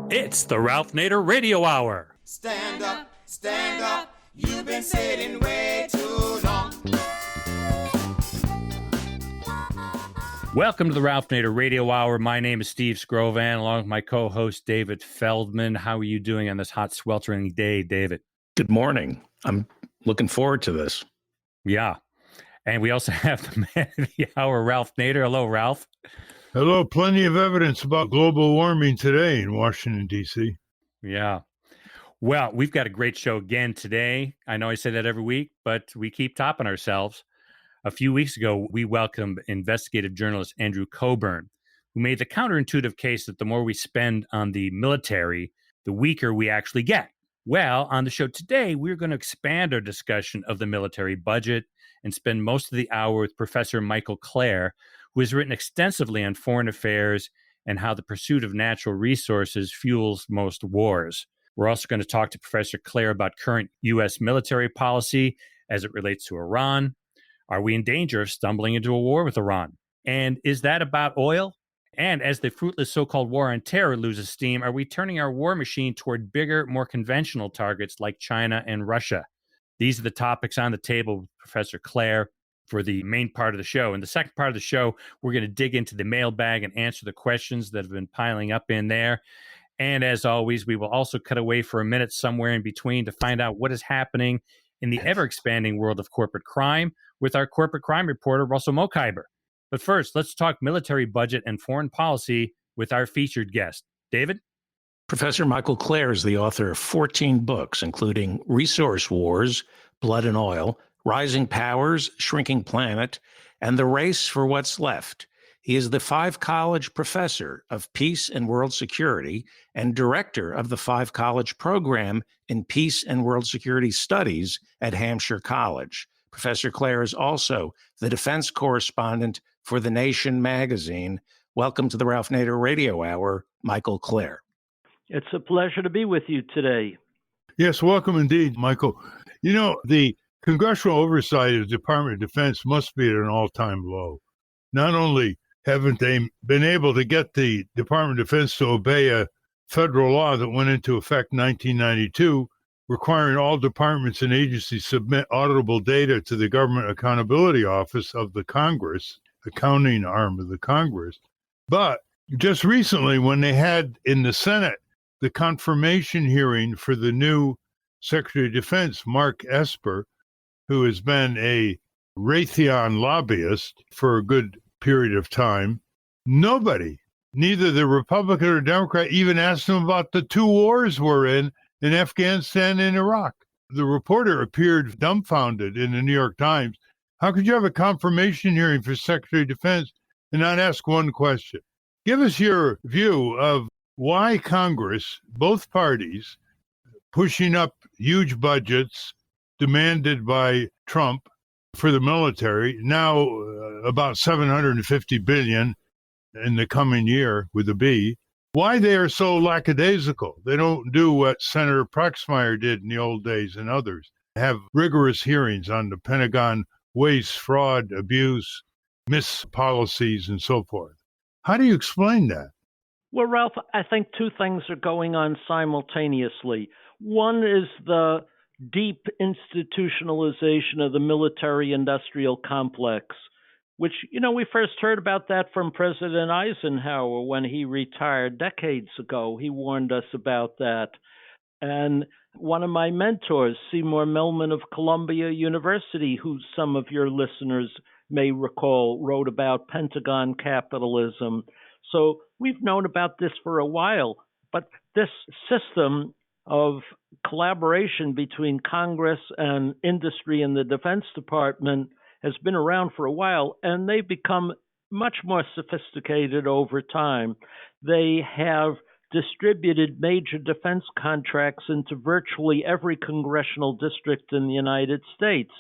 It's the Ralph Nader Radio Hour. Stand up, you've been sitting way too long. Welcome to the Ralph Nader Radio Hour. My name is Steve Scrovan, along with my co-host David Feldman. How are you doing on this hot, sweltering day, David? Good morning. I'm looking forward to this. Yeah. And we also have the man of the hour, Ralph Nader. Hello, Ralph. Hello. Plenty of evidence about global warming today in Washington, D.C. Yeah. Well, we've got a great show again today. I know I say that every week, but we keep topping ourselves. A few weeks ago, we welcomed investigative journalist Andrew Coburn, who made the counterintuitive case that the more we spend on the military, the weaker we actually get. Well, on the show today, we're going to expand our discussion of the military budget and spend most of the hour with Professor Michael Klare, who has written extensively on foreign affairs and how the pursuit of natural resources fuels most wars. We're also going to talk to Professor Klare about current U.S. military policy as it relates to Iran. Are we in danger of stumbling into a war with Iran? And is that about oil? And as the fruitless so-called war on terror loses steam, are we turning our war machine toward bigger, more conventional targets like China and Russia? These are the topics on the table with Professor Klare for the main part of the show. In the second part of the show, we're going to dig into the mailbag and answer the questions that have been piling up in there. And as always, we will also cut away for a minute somewhere in between to find out what is happening in the ever-expanding world of corporate crime with our corporate crime reporter, Russell Mokhiber. But first, let's talk military budget and foreign policy with our featured guest. David? Professor Michael Klare is the author of 14 books, including Resource Wars, Blood and Oil, Rising Powers, Shrinking Planet, and The Race for What's Left. He is the Five College Professor of Peace and World Security and Director of the Five College Program in Peace and World Security Studies at Hampshire College. Professor Klare is also the defense correspondent for The Nation magazine. Welcome to the Ralph Nader Radio Hour, Michael Klare. It's a pleasure to be with you today. Yes, welcome indeed, Michael. You know, the congressional oversight of the Department of Defense must be at an all-time low. Not only haven't they been able to get the Department of Defense to obey a federal law that went into effect in 1992, requiring all departments and agencies submit auditable data to the Government Accountability Office of the Congress, accounting arm of the Congress. But just recently, when they had in the Senate the confirmation hearing for the new Secretary of Defense, Mark Esper, who has been a Raytheon lobbyist for a good period of time, nobody, neither the Republican or Democrat, even asked him about the two wars we're in Afghanistan and Iraq. The reporter appeared dumbfounded in the New York Times. How could you have a confirmation hearing for Secretary of Defense and not ask one question? Give us your view of why Congress, both parties, pushing up huge budgets demanded by Trump for the military, now about $750 billion in the coming year with a B, why they are so lackadaisical. They don't do what Senator Proxmire did in the old days and others, have rigorous hearings on the Pentagon waste, fraud, abuse, mispolicies, and so forth. How do you explain that? Well, Ralph, I think two things are going on simultaneously. One is the deep institutionalization of the military-industrial complex, which, we first heard about that from President Eisenhower when he retired decades ago. He warned us about that. And one of my mentors, Seymour Millman of Columbia University, who some of your listeners may recall, wrote about Pentagon capitalism. So we've known about this for a while, but this system of collaboration between Congress and industry and the Defense Department has been around for a while, and they've become much more sophisticated over time. They have distributed major defense contracts into virtually every congressional district in the United States.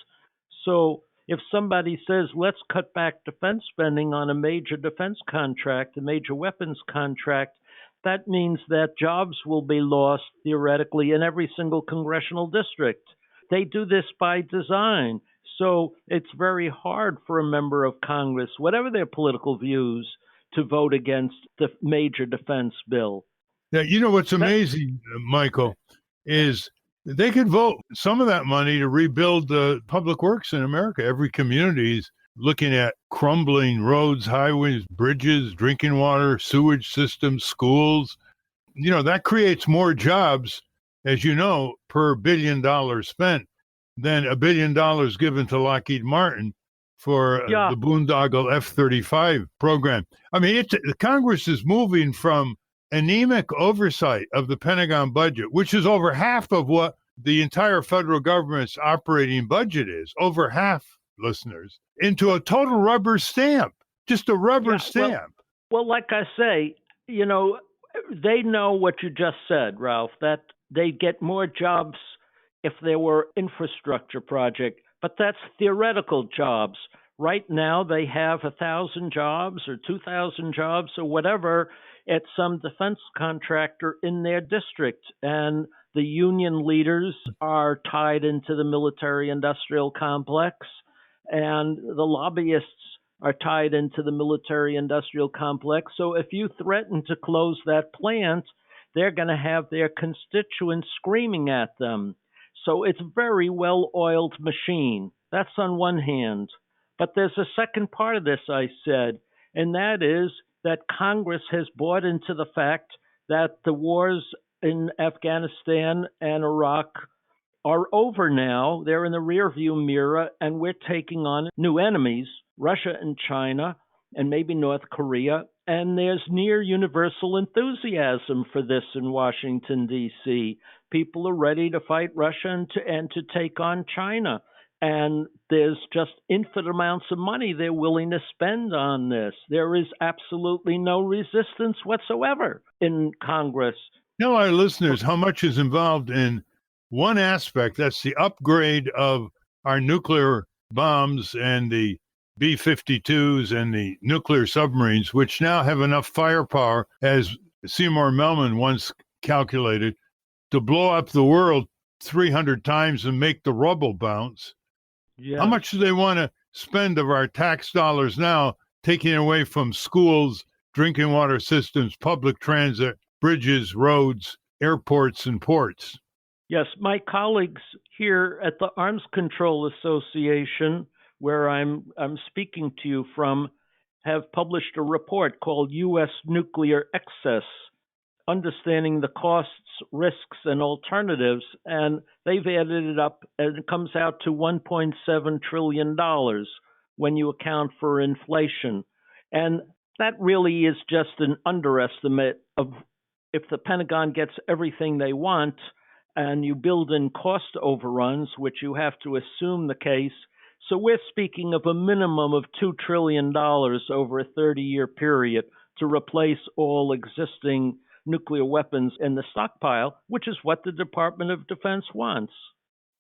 So if somebody says, let's cut back defense spending on a major defense contract, a major weapons contract, that means that jobs will be lost, theoretically, in every single congressional district. They do this by design. So it's very hard for a member of Congress, whatever their political views, to vote against the major defense bill. Yeah, you know what's amazing, Michael, is they could vote some of that money to rebuild the public works in America. Every community is looking at crumbling roads, highways, bridges, drinking water, sewage systems, schools. You know, that creates more jobs, as you know, per $1 billion spent than $1 billion given to Lockheed Martin for Yeah. the boondoggle F-35 program. I mean, Congress is moving from anemic oversight of the Pentagon budget, which is over half of what the entire federal government's operating budget is, over half, listeners, into a total rubber stamp, just a rubber stamp. Well, like I say, you know, they know what you just said, Ralph, that they'd get more jobs if there were infrastructure project, but that's theoretical jobs. Right now, they have 1,000 jobs or 2,000 jobs or whatever at some defense contractor in their district, and the union leaders are tied into the military-industrial complex, and the lobbyists are tied into the military-industrial complex. So if you threaten to close that plant, they're going to have their constituents screaming at them. So it's a very well-oiled machine. That's on one hand. But there's a second part of this, I said, and that is that Congress has bought into the fact that the wars in Afghanistan and Iraq are over now. They're in the rearview mirror, and we're taking on new enemies, Russia and China, and maybe North Korea. And there's near universal enthusiasm for this in Washington, D.C. People are ready to fight Russia and to take on China. And there's just infinite amounts of money they're willing to spend on this. There is absolutely no resistance whatsoever in Congress. Tell our listeners how much is involved in one aspect, that's the upgrade of our nuclear bombs and the B-52s and the nuclear submarines, which now have enough firepower, as Seymour Melman once calculated, to blow up the world 300 times and make the rubble bounce. Yeah. How much do they want to spend of our tax dollars now, taking away from schools, drinking water systems, public transit, bridges, roads, airports, and ports? Yes, my colleagues here at the Arms Control Association, where I'm speaking to you from, have published a report called U.S. Nuclear Excess, Understanding the Costs, Risks, and Alternatives, and they've added it up, and it comes out to $1.7 trillion when you account for inflation. And that really is just an underestimate of if the Pentagon gets everything they want, and you build in cost overruns, which you have to assume the case. So we're speaking of a minimum of $2 trillion over a 30-year period to replace all existing nuclear weapons in the stockpile, which is what the Department of Defense wants.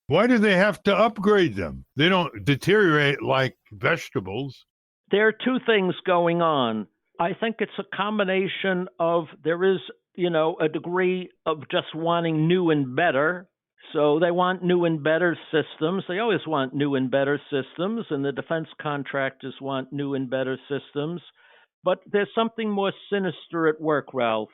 Why do they have to upgrade them? They don't deteriorate like vegetables. There are two things going on. I think it's a combination of there is a degree of just wanting new and better. So they want new and better systems. They always want new and better systems, and the defense contractors want new and better systems. But there's something more sinister at work, Ralph,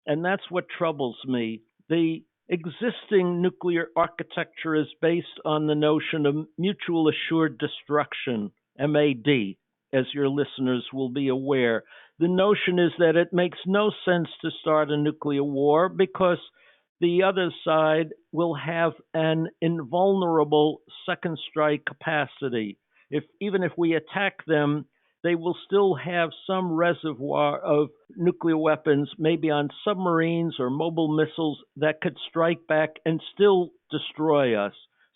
and that's what troubles me. The existing nuclear architecture is based on the notion of mutual assured destruction, MAD, as your listeners will be aware. The notion is that it makes no sense to start a nuclear war because the other side will have an invulnerable second strike capacity. Even if we attack them, they will still have some reservoir of nuclear weapons, maybe on submarines or mobile missiles that could strike back and still destroy us.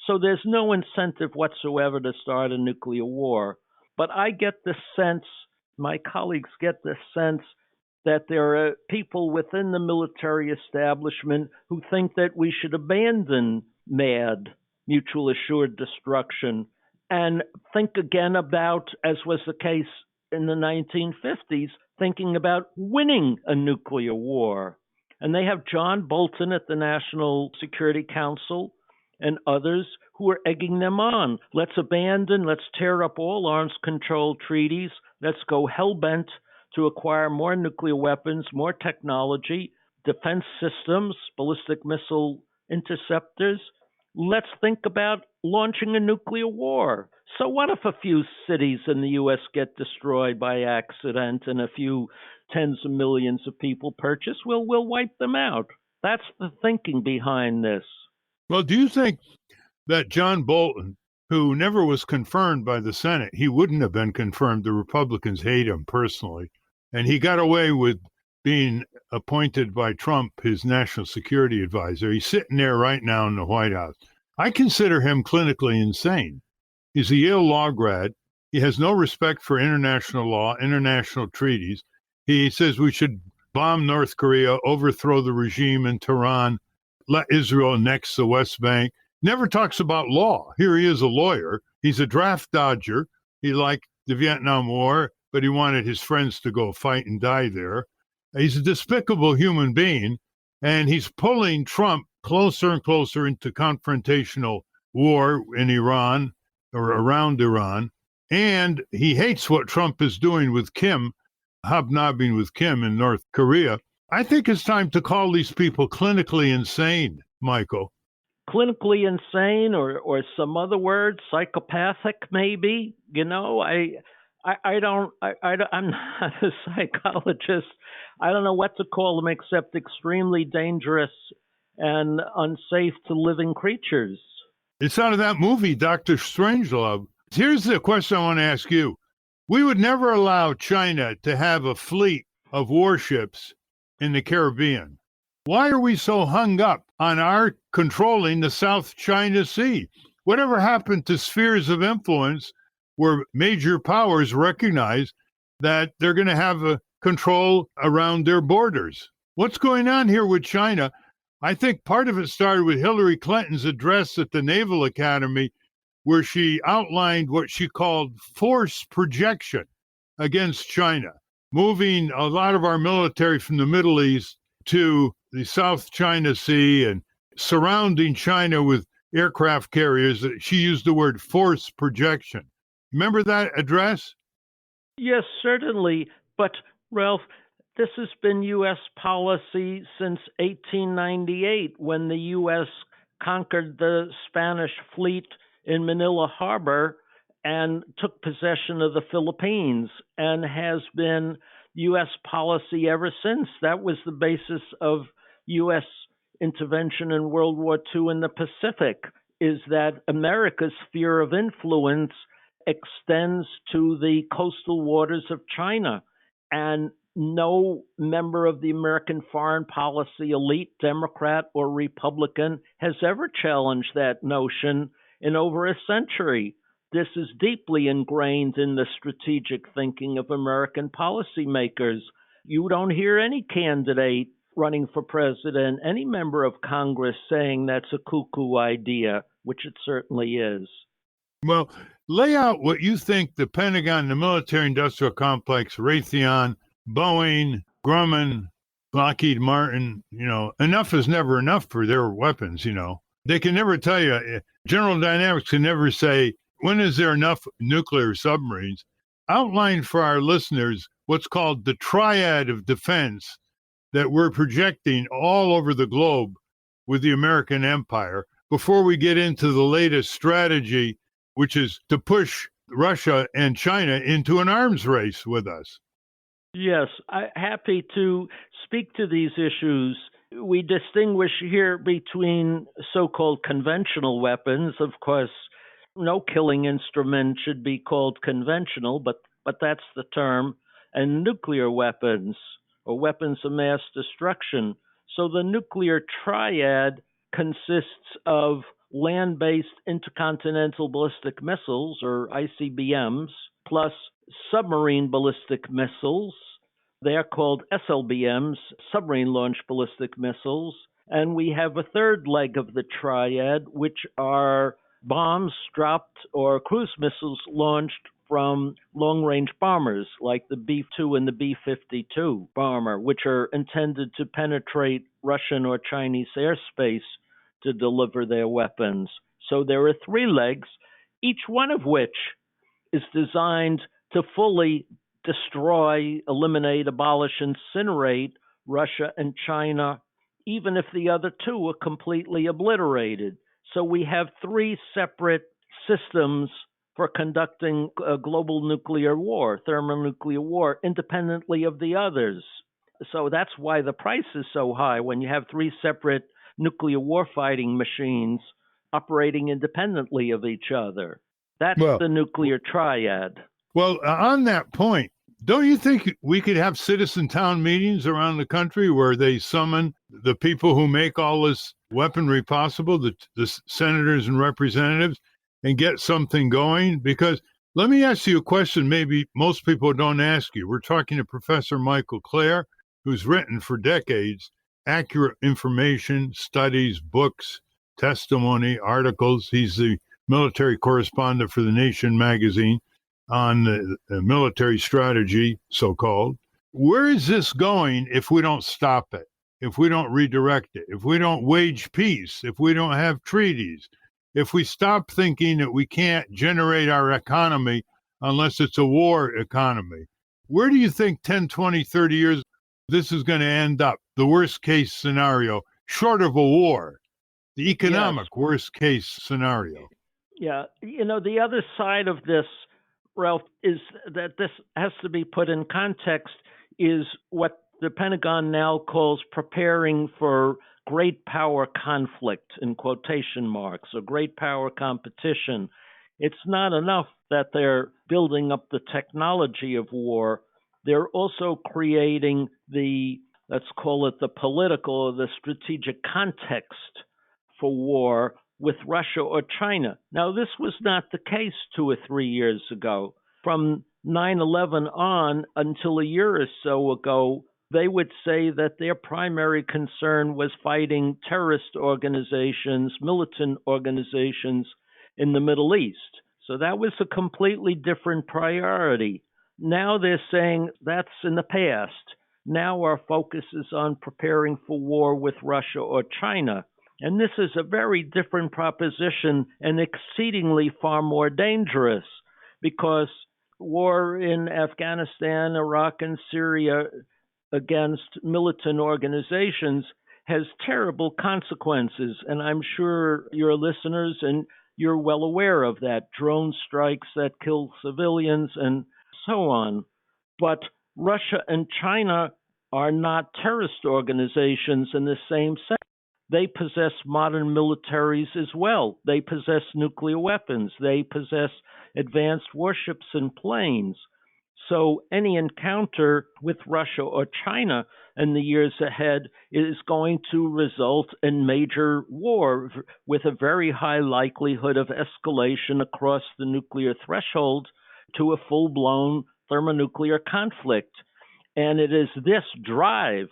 So there's no incentive whatsoever to start a nuclear war. But I get the sense, my colleagues get the sense, that there are people within the military establishment who think that we should abandon MAD, mutual assured destruction, and think again about, as was the case in the 1950s, thinking about winning a nuclear war. And they have John Bolton at the National Security Council and others who are egging them on. Let's tear up all arms control treaties. Let's go hell-bent to acquire more nuclear weapons, more technology. defense systems, ballistic missile interceptors. Let's think about launching a nuclear war. So what if a few cities in the U.S. get destroyed by accident and a few tens of millions of people purchase? We'll wipe them out. That's the thinking behind this. Well, do you think that John Bolton, who never was confirmed by the Senate, he wouldn't have been confirmed. The Republicans hate him personally. And he got away with being appointed by Trump his national security advisor. He's sitting there right now in the White House. I consider him clinically insane. He's a Yale law grad. He has no respect for international law, international treaties. He says we should bomb North Korea, overthrow the regime in Tehran, let Israel annex the West Bank. Never talks about law. Here he is, a lawyer. He's a draft dodger. He liked the Vietnam War, but he wanted his friends to go fight and die there. He's a despicable human being, and he's pulling Trump closer and closer into confrontational war in Iran or around Iran. And he hates what Trump is doing with Kim, hobnobbing with Kim in North Korea. I think it's time to call these people clinically insane, Michael. Clinically insane, or some other word, psychopathic, maybe. You know, I'm not a psychologist. I don't know what to call them except extremely dangerous and unsafe to living creatures. It's out of that movie, Dr. Strangelove. Here's the question I want to ask you. We would never allow China to have a fleet of warships in the Caribbean. Why are we so hung up on our controlling the South China Sea? Whatever happened to spheres of influence where major powers recognize that they're going to have a control around their borders? What's going on here with China? I think part of it started with Hillary Clinton's address at the Naval Academy, where she outlined what she called force projection against China, moving a lot of our military from the Middle East to the South China Sea and surrounding China with aircraft carriers. She used the word force projection. Remember that address? Yes, certainly. But, Ralph, this has been U.S. policy since 1898, when the U.S. conquered the Spanish fleet in Manila Harbor and took possession of the Philippines, and has been U.S. policy ever since. That was the basis of U.S. intervention in World War II in the Pacific, is that America's sphere of influence extends to the coastal waters of China. And no member of the American foreign policy elite, Democrat or Republican, has ever challenged that notion in over a century. This is deeply ingrained in the strategic thinking of American policymakers. You don't hear any candidate running for president, any member of Congress saying that's a cuckoo idea, which it certainly is. Well, lay out what you think the Pentagon, the military-industrial complex, Raytheon, Boeing, Grumman, Lockheed Martin, enough is never enough for their weapons, They can never tell you. General Dynamics can never say, when is there enough nuclear submarines? Outline for our listeners what's called the Triad of defense that we're projecting all over the globe with the American empire before we get into the latest strategy, which is to push Russia and China into an arms race with us. Yes, I'm happy to speak to these issues. We distinguish here between so-called conventional weapons. Of course, no killing instrument should be called conventional, but that's the term, and nuclear weapons, or weapons of mass destruction. So the nuclear triad consists of land-based intercontinental ballistic missiles, or ICBMs, plus submarine ballistic missiles. They are called SLBMs, submarine-launched ballistic missiles. And we have a third leg of the triad, which are bombs dropped or cruise missiles launched from long-range bombers like the B-2 and the B-52 bomber, which are intended to penetrate Russian or Chinese airspace to deliver their weapons. So there are three legs, each one of which is designed to fully destroy, eliminate, abolish, incinerate Russia and China, even if the other two were completely obliterated. So we have three separate systems for conducting a global nuclear war, thermonuclear war, independently of the others. So that's why the price is so high when you have three separate nuclear warfighting machines operating independently of each other. That's Well, the nuclear triad. Well, on that point, don't you think we could have citizen town meetings around the country where they summon the people who make all this weaponry possible, the senators and representatives, and get something going? Because let me ask you a question maybe most people don't ask you. We're talking to Professor Michael Klare, who's written for decades accurate information, studies, books, testimony, articles. He's the military correspondent for The Nation magazine on the military strategy, so-called. Where is this going if we don't stop it, if we don't redirect it, if we don't wage peace, if we don't have treaties, if we stop thinking that we can't generate our economy unless it's a war economy? Where do you think 10, 20, 30 years this is going to end up? The worst case scenario, short of a war, the economic worst case scenario. Yeah. The other side of this, Ralph, is that this has to be put in context, is what the Pentagon now calls preparing for great power conflict, in quotation marks, or great power competition. It's not enough that they're building up the technology of war. They're also creating let's call it the political or the strategic context for war with Russia or China. Now, this was not the case 2 or 3 years ago. From 9/11 on until a year or so ago, they would say that their primary concern was fighting terrorist organizations, militant organizations in the Middle East. So that was a completely different priority. Now they're saying that's in the past. Now our focus is on preparing for war with Russia or China. And this is a very different proposition and exceedingly far more dangerous, because war in Afghanistan, Iraq, and Syria against militant organizations has terrible consequences. And I'm sure your listeners and you're well aware of that. Drone strikes that kill civilians and so on. But Russia and China are not terrorist organizations in the same sense. They possess modern militaries as well. They possess nuclear weapons. They possess advanced warships and planes. So any encounter with Russia or China in the years ahead is going to result in major war with a very high likelihood of escalation across the nuclear threshold to a full-blown thermonuclear conflict. And it is this drive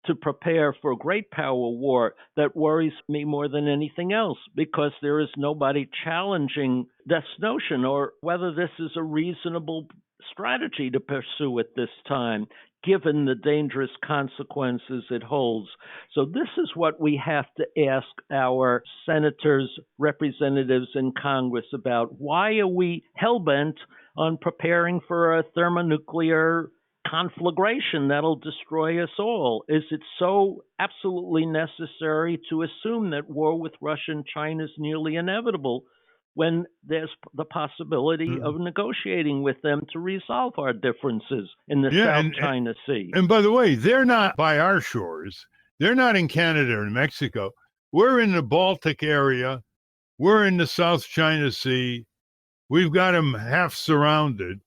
to prepare for a great power war that worries me more than anything else, because there is nobody challenging this notion or whether this is a reasonable strategy to pursue at this time, given the dangerous consequences it holds. So this is what we have to ask our senators, representatives in Congress about. Why are we hell-bent on preparing for a thermonuclear conflagration that'll destroy us all? Is it so absolutely necessary to assume that war with Russia and China is nearly inevitable when there's the possibility of negotiating with them to resolve our differences in the South China Sea? And by the way, they're not by our shores. They're not in Canada or Mexico. We're in the Baltic area. We're in the South China Sea. We've got them half surrounded.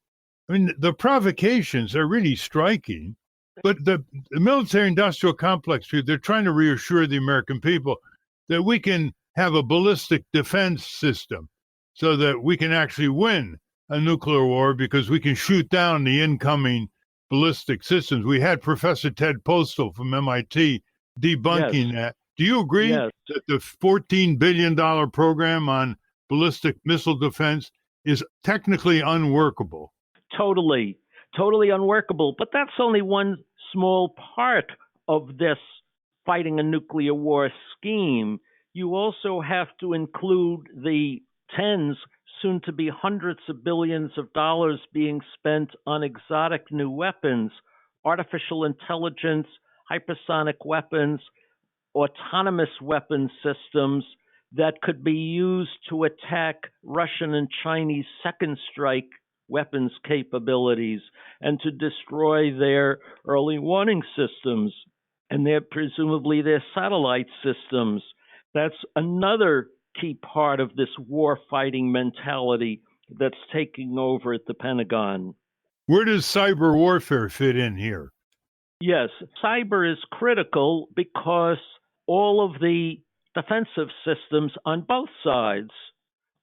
I mean, the provocations are really striking, but the military-industrial complex, they're trying to reassure the American people that we can have a ballistic defense system so that we can actually win a nuclear war because we can shoot down the incoming ballistic systems. We had Professor Ted Postal from MIT debunking that. Do you agree that the $14 billion program on ballistic missile defense is technically unworkable? Totally unworkable. But that's only one small part of this fighting a nuclear war scheme. You also have to include the tens, soon to be hundreds of billions of dollars being spent on exotic new weapons, artificial intelligence, hypersonic weapons, autonomous weapon systems that could be used to attack Russian and Chinese second strike weapons capabilities and to destroy their early warning systems and presumably their satellite systems. That's another key part of this war fighting mentality that's taking over at the Pentagon. Where does cyber warfare fit in here? Yes, cyber is critical because all of the defensive systems on both sides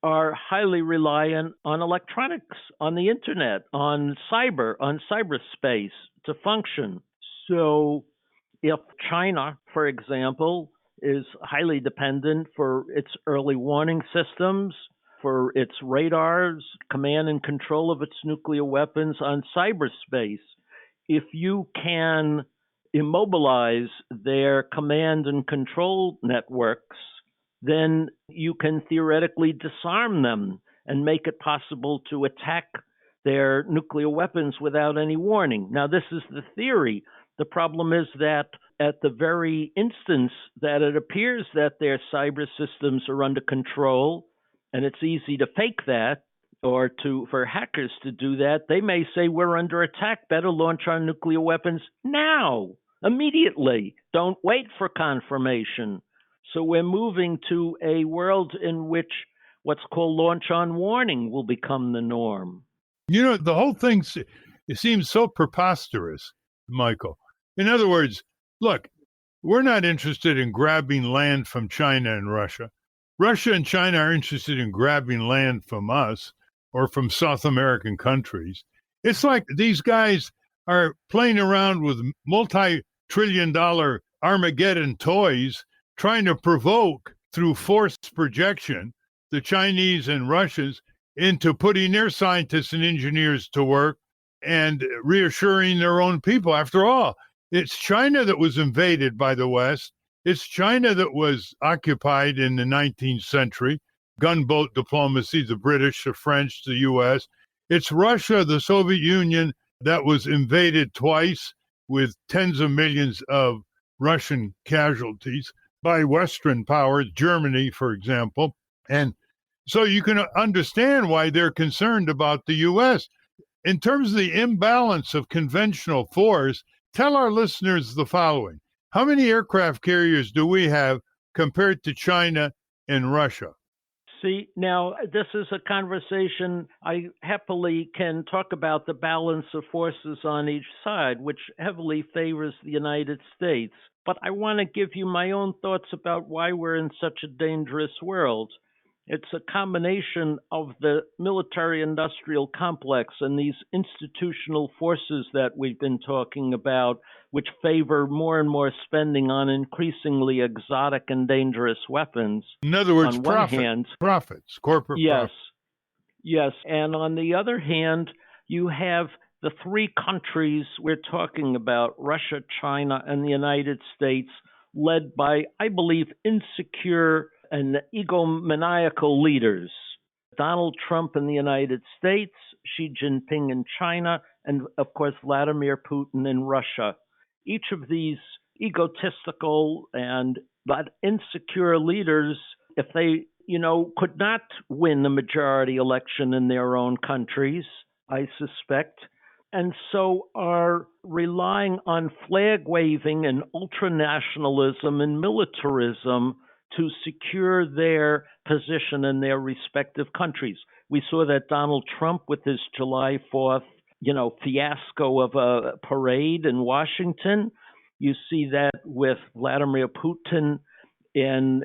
are highly reliant on electronics, on the internet, on cyberspace to function. So if China, for example, is highly dependent for its early warning systems, for its radars, command and control of its nuclear weapons on cyberspace, if you can immobilize their command and control networks, then you can theoretically disarm them and make it possible to attack their nuclear weapons without any warning. Now, this is the theory. The problem is that at the very instance that it appears that their cyber systems are under control, and it's easy to fake that, or for hackers to do that, they may say, we're under attack, better launch our nuclear weapons now, immediately. Don't wait for confirmation. So we're moving to a world in which what's called launch on warning will become the norm. The whole thing, it seems so preposterous, Michael. In other words, look, we're not interested in grabbing land from China and Russia. Russia and China are interested in grabbing land from us or from South American countries. It's like these guys are playing around with multi-trillion-dollar Armageddon toys, trying to provoke through force projection the Chinese and Russians into putting their scientists and engineers to work and reassuring their own people. After all, it's China that was invaded by the West. It's China that was occupied in the 19th century, gunboat diplomacy, the British, the French, the U.S. It's Russia, the Soviet Union, that was invaded twice with tens of millions of Russian casualties by Western powers, Germany, for example. And so you can understand why they're concerned about the U.S. In terms of the imbalance of conventional force, tell our listeners the following. How many aircraft carriers do we have compared to China and Russia? See, now this is a conversation I happily can talk about the balance of forces on each side, which heavily favors the United States. But I want to give you my own thoughts about why we're in such a dangerous world. It's a combination of the military-industrial complex and these institutional forces that we've been talking about, which favor more and more spending on increasingly exotic and dangerous weapons. In other words, on one hand, profits, corporate profits. Yes. And on the other hand, you have the three countries we're talking about, Russia, China, and the United States, led by, I believe, insecure and egomaniacal leaders. Donald Trump in the United States, Xi Jinping in China, and of course, Vladimir Putin in Russia. Each of these egotistical but insecure leaders, if they, could not win the majority election in their own countries, I suspect, and so are relying on flag waving and ultranationalism and militarism to secure their position in their respective countries. We saw that Donald Trump with his July 4th, fiasco of a parade in Washington. You see that with Vladimir Putin in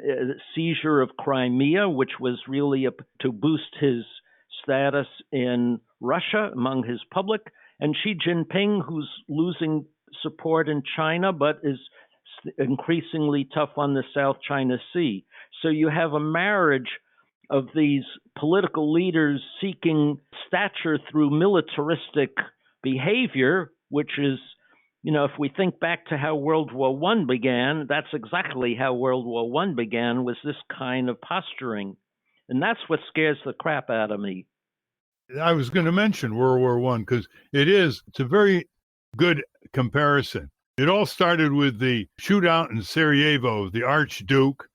seizure of Crimea, which was really to boost his status in Russia among his public, and Xi Jinping, who's losing support in China, but is increasingly tough on the South China Sea. So you have a marriage of these political leaders seeking stature through militaristic behavior, which is, if we think back to how World War I began, that's exactly how World War I began, was this kind of posturing. And that's what scares the crap out of me. I was going to mention World War I because it's a very good comparison. It all started with the shootout in Sarajevo, the Archduke,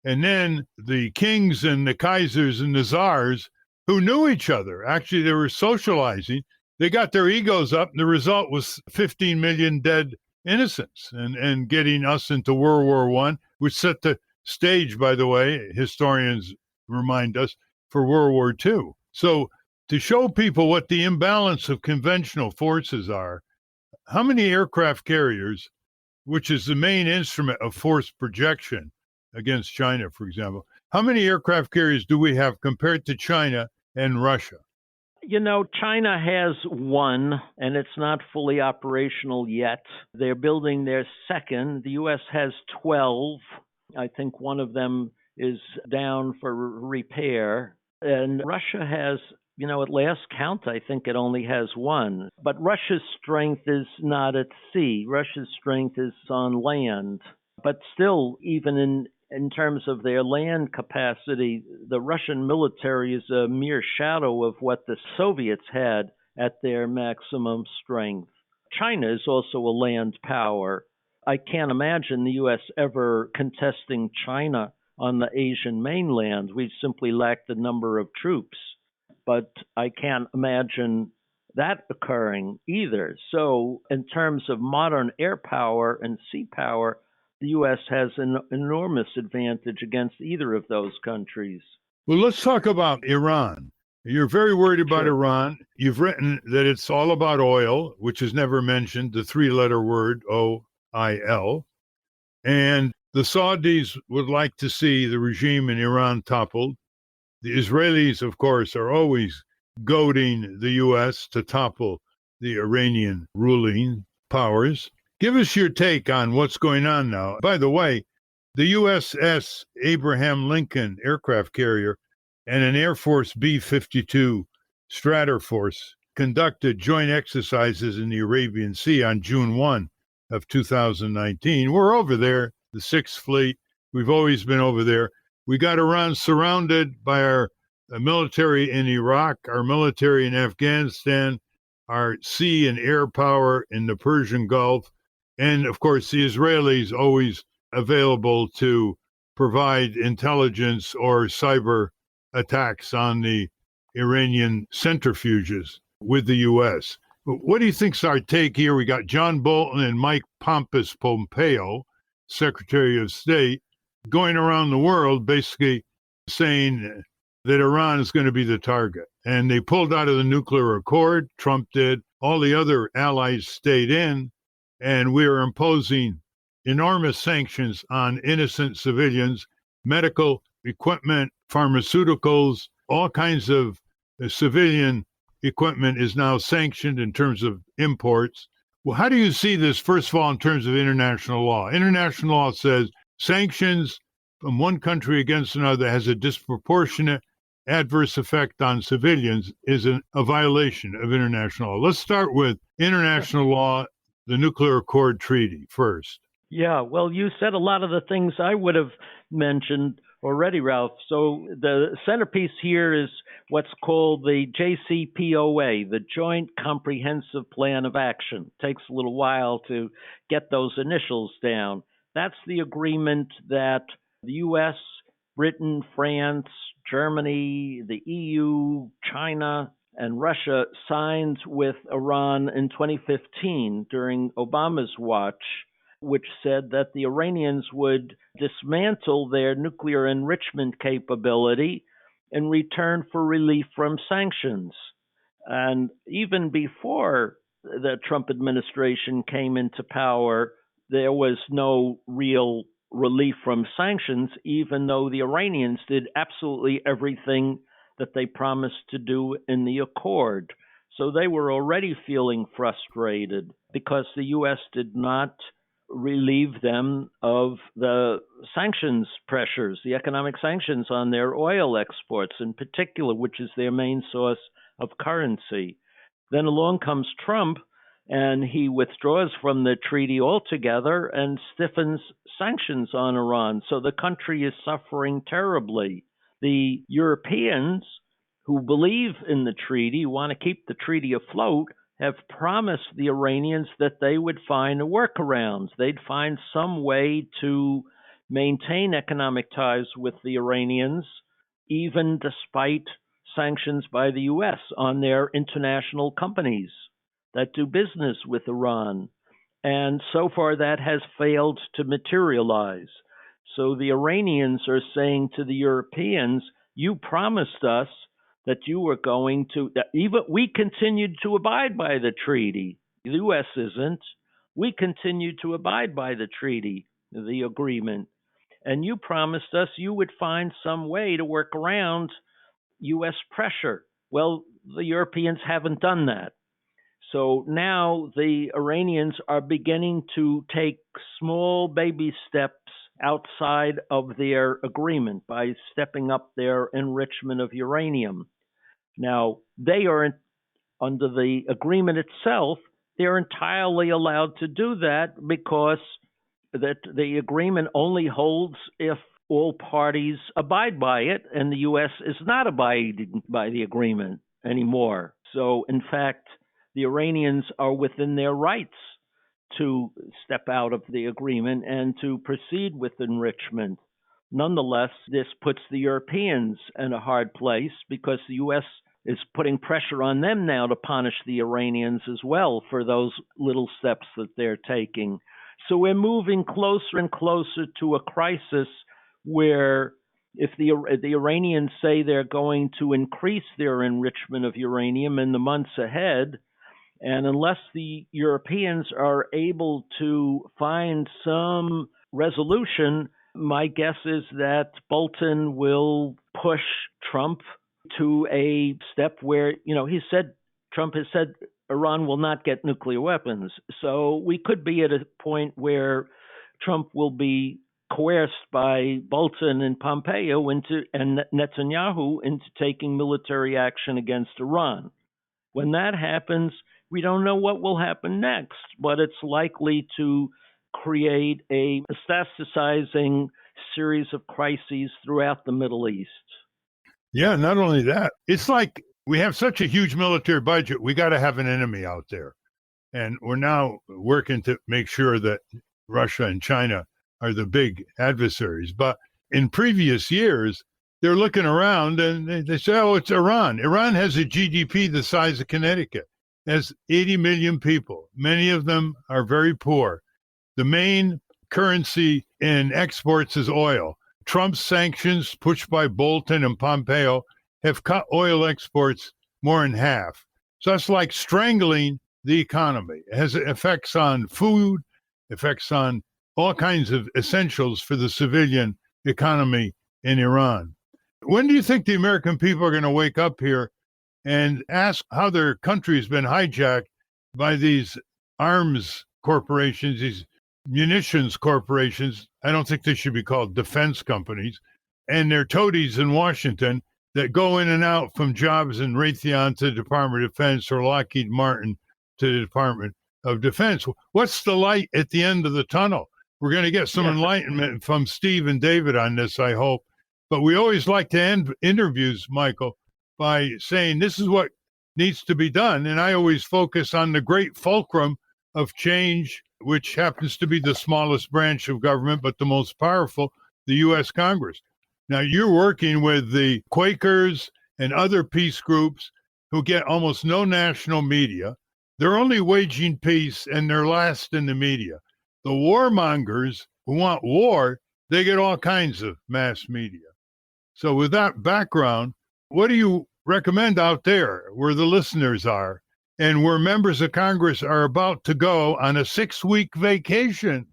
and then the kings and the Kaisers and the Tsars who knew each other. Actually, they were socializing. They got their egos up, and the result was 15 million dead innocents and getting us into World War I, which set the stage, by the way, historians remind us, for World War II. So to show people what the imbalance of conventional forces are, how many aircraft carriers, which is the main instrument of force projection against China, for example, how many aircraft carriers do we have compared to China and Russia? You know, China has one, and it's not fully operational yet. They're building their second. The U.S. has 12. I think one of them is down for repair. And Russia has, you know, at last count, I think it only has one. But Russia's strength is not at sea. Russia's strength is on land. But still, even in terms of their land capacity, the Russian military is a mere shadow of what the Soviets had at their maximum strength. China is also a land power. I can't imagine the U.S. ever contesting China on the Asian mainland. We simply lack the number of troops. But I can't imagine that occurring either. So in terms of modern air power and sea power, the U.S. has an enormous advantage against either of those countries. Well, let's talk about Iran. You're very worried about Sure. Iran. You've written that it's all about oil, which is never mentioned, the three-letter word, O-I-L. And the Saudis would like to see the regime in Iran toppled. The Israelis, of course, are always goading the U.S. to topple the Iranian ruling powers. Give us your take on what's going on now. By the way, the USS Abraham Lincoln aircraft carrier and an Air Force B-52 Stratoforce conducted joint exercises in the Arabian Sea on June 1 of 2019. We're over there, the Sixth Fleet. We've always been over there. We got Iran surrounded by our military in Iraq, our military in Afghanistan, our sea and air power in the Persian Gulf, and, of course, the Israelis always available to provide intelligence or cyber attacks on the Iranian centrifuges with the U.S. What do you think's our take here? We got John Bolton and Mike Pompeo, Secretary of State, going around the world basically saying that Iran is going to be the target. And they pulled out of the nuclear accord. Trump did. All the other allies stayed in. And we are imposing enormous sanctions on innocent civilians, medical equipment, pharmaceuticals, all kinds of civilian equipment is now sanctioned in terms of imports. Well, how do you see this, first of all, in terms of international law? International law says sanctions from one country against another has a disproportionate adverse effect on civilians is a violation of international law. Let's start with international law, the Nuclear Accord Treaty first. Yeah, well, you said a lot of the things I would have mentioned already, Ralph. So the centerpiece here is what's called the JCPOA, the Joint Comprehensive Plan of Action. It takes a little while to get those initials down. That's the agreement that the U.S., Britain, France, Germany, the EU, China, and Russia signed with Iran in 2015 during Obama's watch, which said that the Iranians would dismantle their nuclear enrichment capability in return for relief from sanctions. And even before the Trump administration came into power, there was no real relief from sanctions, even though the Iranians did absolutely everything that they promised to do in the accord. So they were already feeling frustrated because the U.S. did not relieve them of the sanctions pressures, the economic sanctions on their oil exports in particular, which is their main source of currency. Then along comes Trump, and he withdraws from the treaty altogether and stiffens sanctions on Iran. So the country is suffering terribly. The Europeans who believe in the treaty, want to keep the treaty afloat, have promised the Iranians that they would find a workaround. They'd find some way to maintain economic ties with the Iranians, even despite sanctions by the U.S. on their international companies that do business with Iran. And so far, that has failed to materialize. So the Iranians are saying to the Europeans, you promised us that you were going to, that even we continued to abide by the treaty. The U.S. isn't. We continued to abide by the treaty, the agreement. And you promised us you would find some way to work around U.S. pressure. Well, the Europeans haven't done that. So now the Iranians are beginning to take small baby steps outside of their agreement by stepping up their enrichment of uranium. Now, they are, under the agreement itself, they're entirely allowed to do that because that the agreement only holds if all parties abide by it, and the U.S. is not abiding by the agreement anymore. So, in fact, the Iranians are within their rights to step out of the agreement and to proceed with enrichment. Nonetheless, this puts the Europeans in a hard place because the U.S. is putting pressure on them now to punish the Iranians as well for those little steps that they're taking. So we're moving closer and closer to a crisis where if the Iranians say they're going to increase their enrichment of uranium in the months ahead, and unless the Europeans are able to find some resolution, my guess is that Bolton will push Trump to a step where, Trump has said Iran will not get nuclear weapons. So we could be at a point where Trump will be coerced by Bolton and Pompeo and Netanyahu into taking military action against Iran. When that happens, we don't know what will happen next, but it's likely to create a metastasizing series of crises throughout the Middle East. Yeah, not only that, it's like we have such a huge military budget, we got to have an enemy out there. And we're now working to make sure that Russia and China are the big adversaries. But in previous years, they're looking around and they say, oh, it's Iran. Iran has a GDP the size of Connecticut. It has 80 million people. Many of them are very poor. The main currency in exports is oil. Trump's sanctions, pushed by Bolton and Pompeo, have cut oil exports more than half. So that's like strangling the economy. It has effects on food, effects on all kinds of essentials for the civilian economy in Iran. When do you think the American people are going to wake up here and ask how their country has been hijacked by these arms corporations, these munitions corporations? I don't think they should be called defense companies. And their toadies in Washington that go in and out from jobs in Raytheon to the Department of Defense or Lockheed Martin to the Department of Defense. What's the light at the end of the tunnel? We're going to get some enlightenment from Steve and David on this, I hope. But we always like to end interviews, Michael, by saying this is what needs to be done. And I always focus on the great fulcrum of change, which happens to be the smallest branch of government, but the most powerful, the U.S. Congress. Now, you're working with the Quakers and other peace groups who get almost no national media. They're only waging peace and they're last in the media. The warmongers who want war, they get all kinds of mass media. So with that background, what do you recommend out there where the listeners are and where members of Congress are about to go on a 6-week vacation?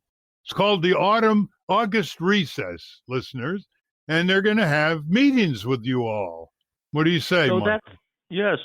It's called the August recess, listeners, and they're going to have meetings with you all. What do you say, Mike?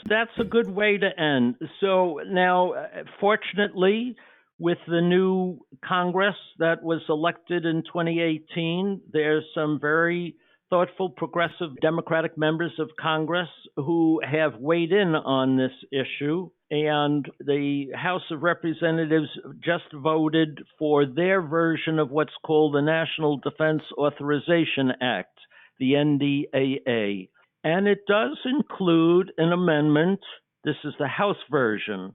That's a good way to end. So now, fortunately, with the new Congress that was elected in 2018, there's some very thoughtful, progressive Democratic members of Congress who have weighed in on this issue. And the House of Representatives just voted for their version of what's called the National Defense Authorization Act, the NDAA. And it does include an amendment. This is the House version.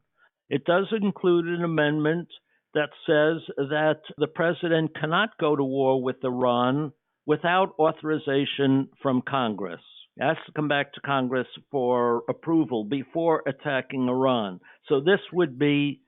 It does include an amendment that says that the president cannot go to war with Iran without authorization from Congress. It has to come back to Congress for approval before attacking Iran. So this would be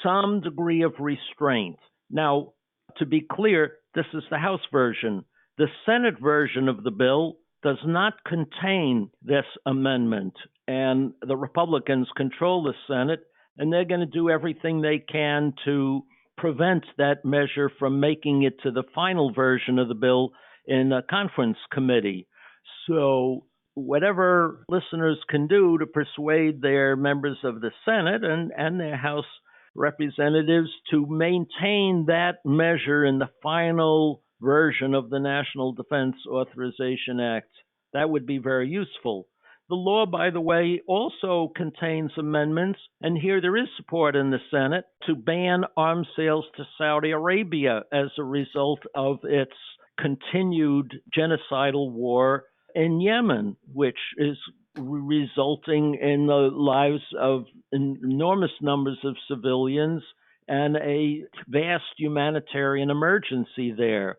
some degree of restraint. Now, to be clear, this is the House version. The Senate version of the bill does not contain this amendment, and the Republicans control the Senate, and they're going to do everything they can to prevent that measure from making it to the final version of the bill in a conference committee. So whatever listeners can do to persuade their members of the Senate and their House representatives to maintain that measure in the final version of the National Defense Authorization Act, that would be very useful. The law, by the way, also contains amendments, and here there is support in the Senate, to ban arms sales to Saudi Arabia as a result of its continued genocidal war in Yemen, which is resulting in the lives of enormous numbers of civilians and a vast humanitarian emergency there.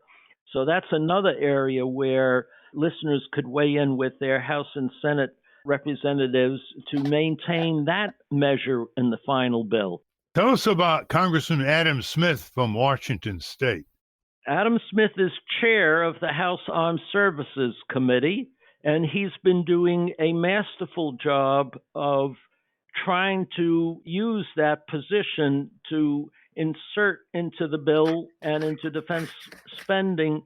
So that's another area where listeners could weigh in with their House and Senate representatives to maintain that measure in the final bill. Tell us about Congressman Adam Smith from Washington State. Adam Smith is chair of the House Armed Services Committee, and he's been doing a masterful job of trying to use that position to insert into the bill and into defense spending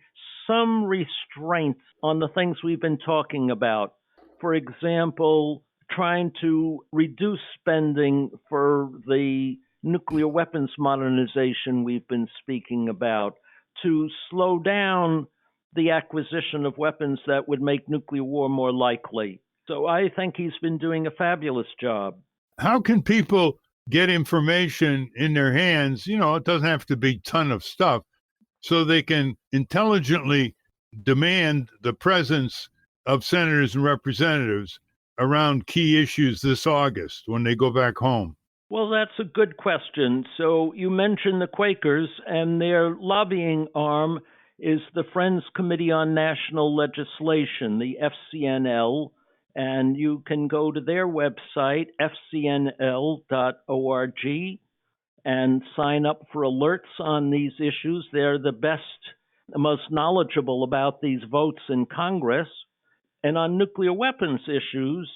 some restraint on the things we've been talking about. For example, trying to reduce spending for the nuclear weapons modernization we've been speaking about, to slow down the acquisition of weapons that would make nuclear war more likely. So I think he's been doing a fabulous job. How can people get information in their hands? You know, it doesn't have to be a ton of stuff, so they can intelligently demand the presence of senators and representatives around key issues this August when they go back home. Well, that's a good question. So you mentioned the Quakers, and their lobbying arm is the Friends Committee on National Legislation, the FCNL, and you can go to their website, fcnl.org, and sign up for alerts on these issues. They're the best, most knowledgeable about these votes in Congress. And on nuclear weapons issues,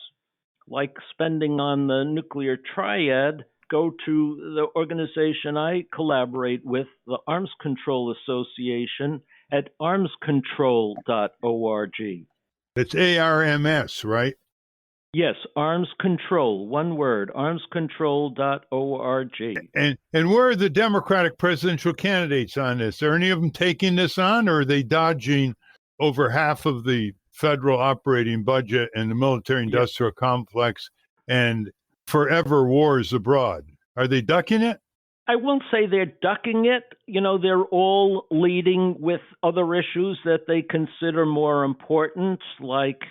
like spending on the nuclear Triad, go to the organization I collaborate with, the Arms Control Association, at armscontrol.org. It's ARMS, right? Yes, Arms Control, one word, armscontrol.org. And where are the Democratic presidential candidates on this? Are any of them taking this on, or are they dodging over half of the federal operating budget and the military-industrial complex and forever wars abroad? Are they ducking it? I won't say they're ducking it. You know, they're all leading with other issues that they consider more important, like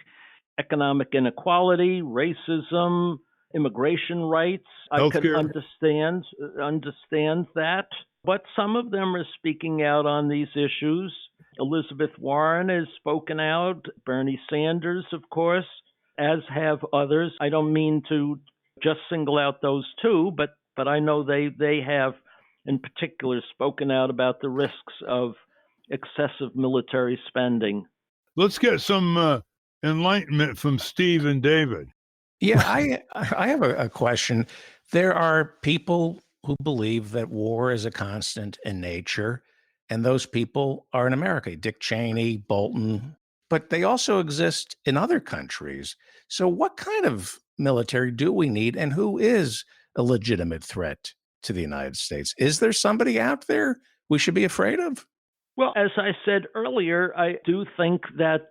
economic inequality, racism, immigration rights. Healthcare. I can understand that. But some of them are speaking out on these issues. Elizabeth Warren has spoken out, Bernie Sanders, of course, as have others. I don't mean to just single out those two, but I know they have in particular spoken out about the risks of excessive military spending. Let's get some enlightenment from Steve and David. Yeah, I have a question. There are people who believe that war is a constant in nature, and those people are in America, Dick Cheney, Bolton, but they also exist in other countries. So what kind of military do we need, and who is a legitimate threat to the United States? Is there somebody out there we should be afraid of? Well, as I said earlier, I do think that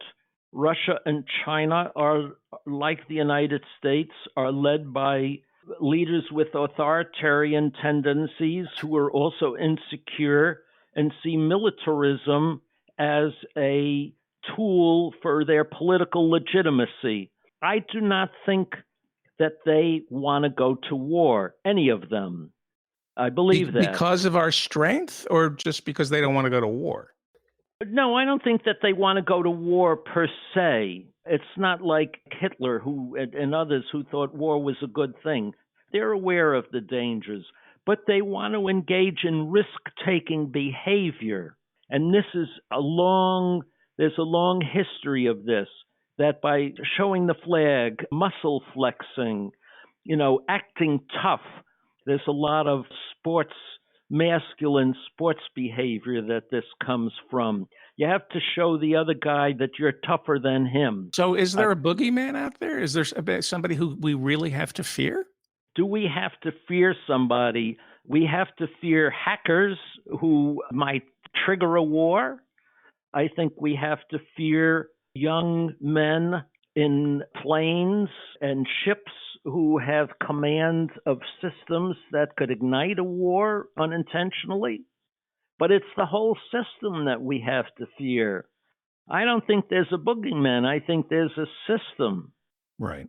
Russia and China are, like the United States, are led by leaders with authoritarian tendencies who are also insecure and see militarism as a tool for their political legitimacy. I do not think that they want to go to war, any of them. I believe that. Because of our strength, or just because they don't want to go to war? No, I don't think that they want to go to war per se. It's not like Hitler and others who thought war was a good thing. They're aware of the dangers, but they want to engage in risk-taking behavior. And there's a long history of this, that by showing the flag, muscle flexing, acting tough, there's a lot of masculine sports behavior that this comes from. You have to show the other guy that you're tougher than him. So is there a boogeyman out there? Is there somebody who we really have to fear? Do we have to fear somebody? We have to fear hackers who might trigger a war. I think we have to fear young men in planes and ships who have command of systems that could ignite a war unintentionally. But it's the whole system that we have to fear. I don't think there's a boogeyman. I think there's a system. Right.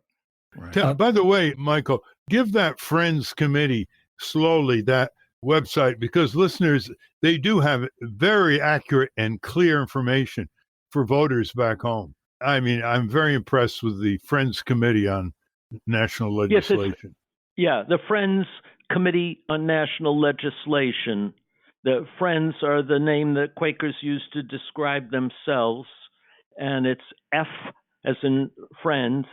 By the way, Michael, give that Friends Committee slowly that website, because listeners, they do have very accurate and clear information for voters back home. I mean, I'm very impressed with the Friends Committee on National Legislation. Yes, the Friends Committee on National Legislation. The Friends are the name that Quakers used to describe themselves, and it's F as in Friends,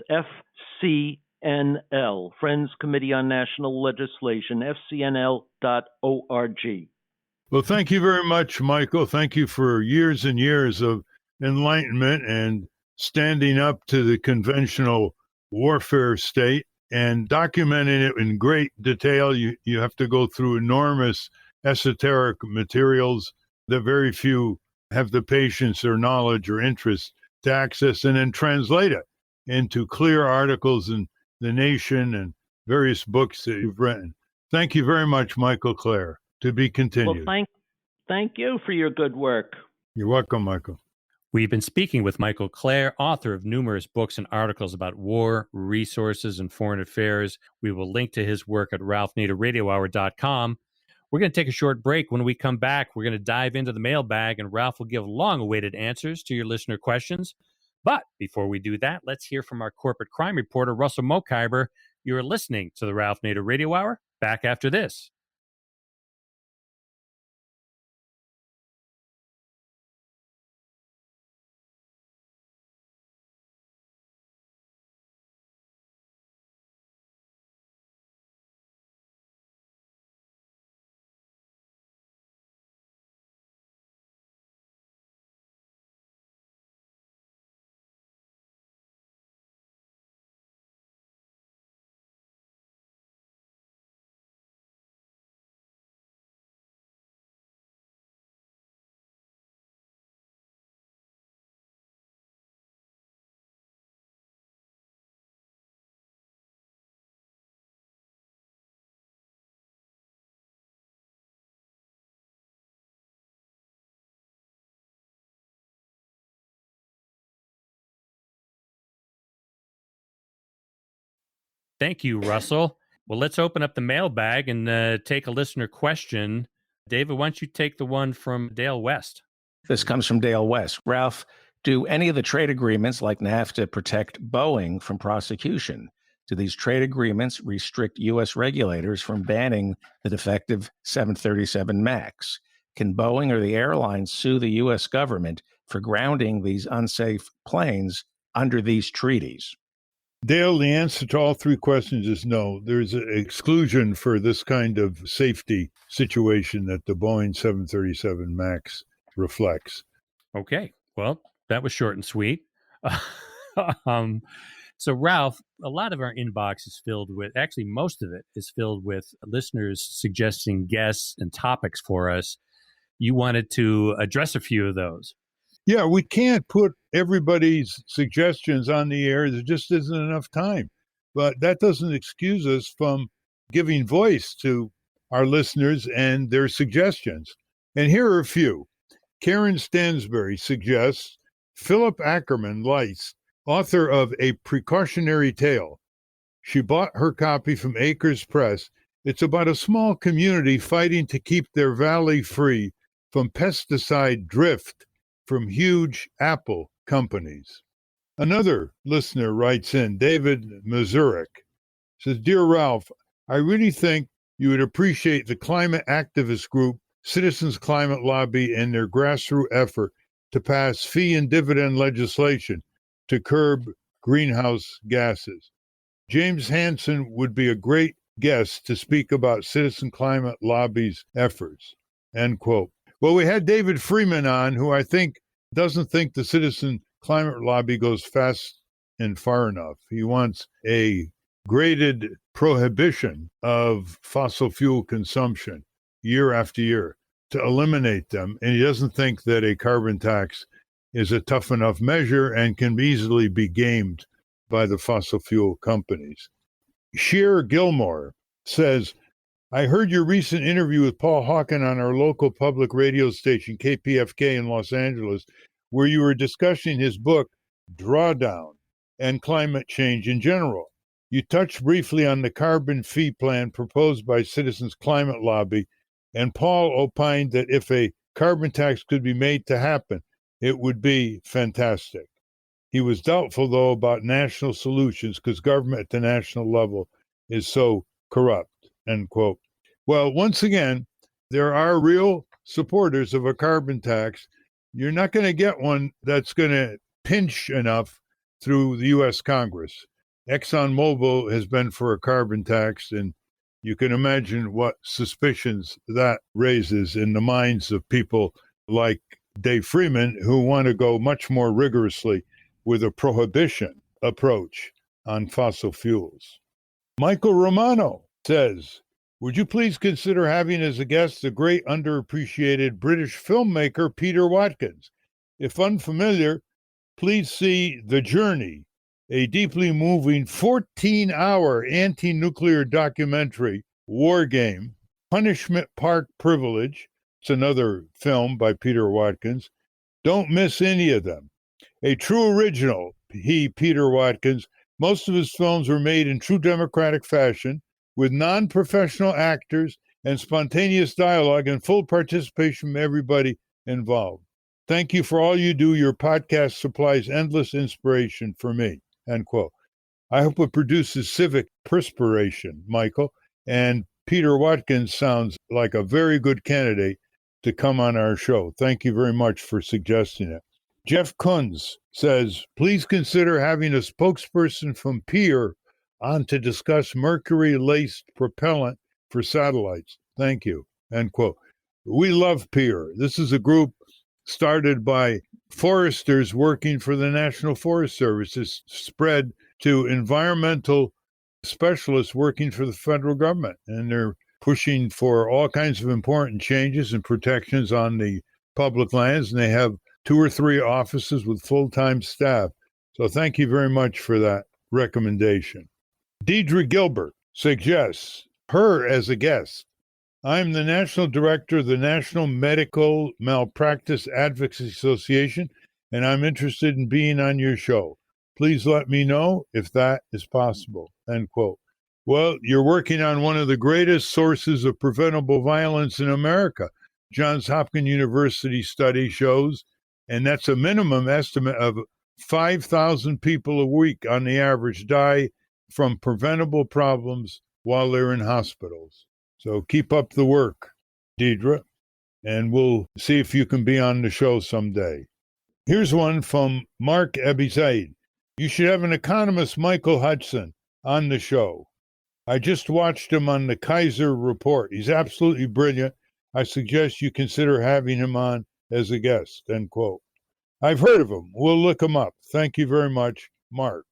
FCNL, Friends Committee on National Legislation, fcnl.org. Well, thank you very much, Michael. Thank you for years and years of enlightenment and standing up to the conventional warfare state and documenting it in great detail. You have to go through enormous esoteric materials that very few have the patience or knowledge or interest to access, and then translate it into clear articles in The Nation and various books that you've written. Thank you very much, Michael Klare. To be continued. Well, thank you for your good work. You're welcome, Michael. We've been speaking with Michael Klare, author of numerous books and articles about war, resources, and foreign affairs. We will link to his work at ralphnaderradiohour.com. We're going to take a short break. When we come back, we're going to dive into the mailbag, and Ralph will give long-awaited answers to your listener questions. But before we do that, let's hear from our corporate crime reporter, Russell Mokhiber. You're listening to the Ralph Nader Radio Hour. Back after this. Thank you, Russell. Well, let's open up the mailbag and take a listener question. David, why don't you take the one from Dale West? This comes from Dale West. Ralph, do any of the trade agreements like NAFTA protect Boeing from prosecution? Do these trade agreements restrict U.S. regulators from banning the defective 737 MAX? Can Boeing or the airlines sue the U.S. government for grounding these unsafe planes under these treaties? Dale, the answer to all three questions is no. There's an exclusion for this kind of safety situation that the Boeing 737 MAX reflects. Okay. Well, that was short and sweet. So, Ralph, a lot of our inbox is filled with, actually, most of it is filled with listeners suggesting guests and topics for us. You wanted to address a few of those. Yeah, we can't put everybody's suggestions on the air. There just isn't enough time. But that doesn't excuse us from giving voice to our listeners and their suggestions. And here are a few. Karen Stansberry suggests Philip Ackerman Leitz, author of A Precautionary Tale, She bought her copy from Acres Press. It's about a small community fighting to keep their valley free from pesticide drift from huge Apple companies. Another listener writes in, David Mazurik, says, Dear Ralph, I really think you would appreciate the climate activist group, Citizens Climate Lobby, and their grassroots effort to pass fee and dividend legislation to curb greenhouse gases. James Hansen would be a great guest to speak about Citizen Climate Lobby's efforts, end quote. Well, we had David Freeman on, who I think doesn't think the Citizen Climate Lobby goes fast and far enough. He wants a graded prohibition of fossil fuel consumption year after year to eliminate them. And he doesn't think that a carbon tax is a tough enough measure and can easily be gamed by the fossil fuel companies. Sheer Gilmore says, I heard your recent interview with Paul Hawken on our local public radio station, KPFK in Los Angeles, where you were discussing his book, Drawdown, and climate change in general. You touched briefly on the carbon fee plan proposed by Citizens Climate Lobby, and Paul opined that if a carbon tax could be made to happen, it would be fantastic. He was doubtful, though, about national solutions because government at the national level is so corrupt, end quote. Well, once again, there are real supporters of a carbon tax. You're not going to get one that's going to pinch enough through the U.S. Congress. ExxonMobil has been for a carbon tax, and you can imagine what suspicions that raises in the minds of people like Dave Freeman, who want to go much more rigorously with a prohibition approach on fossil fuels. Michael Romano says, would you please consider having as a guest the great underappreciated British filmmaker Peter Watkins? If unfamiliar, please see The Journey, a deeply moving 14-hour anti-nuclear documentary, War Game, Punishment Park Privilege. It's another film by Peter Watkins. Don't miss any of them. A true original, Peter Watkins. Most of his films were made in true democratic fashion with non-professional actors and spontaneous dialogue and full participation from everybody involved. Thank you for all you do. Your podcast supplies endless inspiration for me, end quote. I hope it produces civic perspiration, Michael. And Peter Watkins sounds like a very good candidate to come on our show. Thank you very much for suggesting it. Jeff Kunz says, please consider having a spokesperson from PEER on to discuss mercury-laced propellant for satellites. Thank you, end quote. We love PEER. This is a group started by foresters working for the National Forest Service. It's spread to environmental specialists working for the federal government, and they're pushing for all kinds of important changes and protections on the public lands, and they have 2 or 3 offices with full-time staff. So thank you very much for that recommendation. Deidre Gilbert suggests her as a guest. I'm the National Director of the National Medical Malpractice Advocacy Association, and I'm interested in being on your show. Please let me know if that is possible, end quote. Well, you're working on one of the greatest sources of preventable violence in America. Johns Hopkins University study shows, and that's a minimum estimate of 5,000 people a week on the average die from preventable problems while they're in hospitals. So keep up the work, Deidre, and we'll see if you can be on the show someday. Here's one from Mark Ebizaid. You should have an economist, Michael Hudson, on the show. I just watched him on the Kaiser Report. He's absolutely brilliant. I suggest you consider having him on as a guest, end quote. I've heard of him. We'll look him up. Thank you very much, Mark.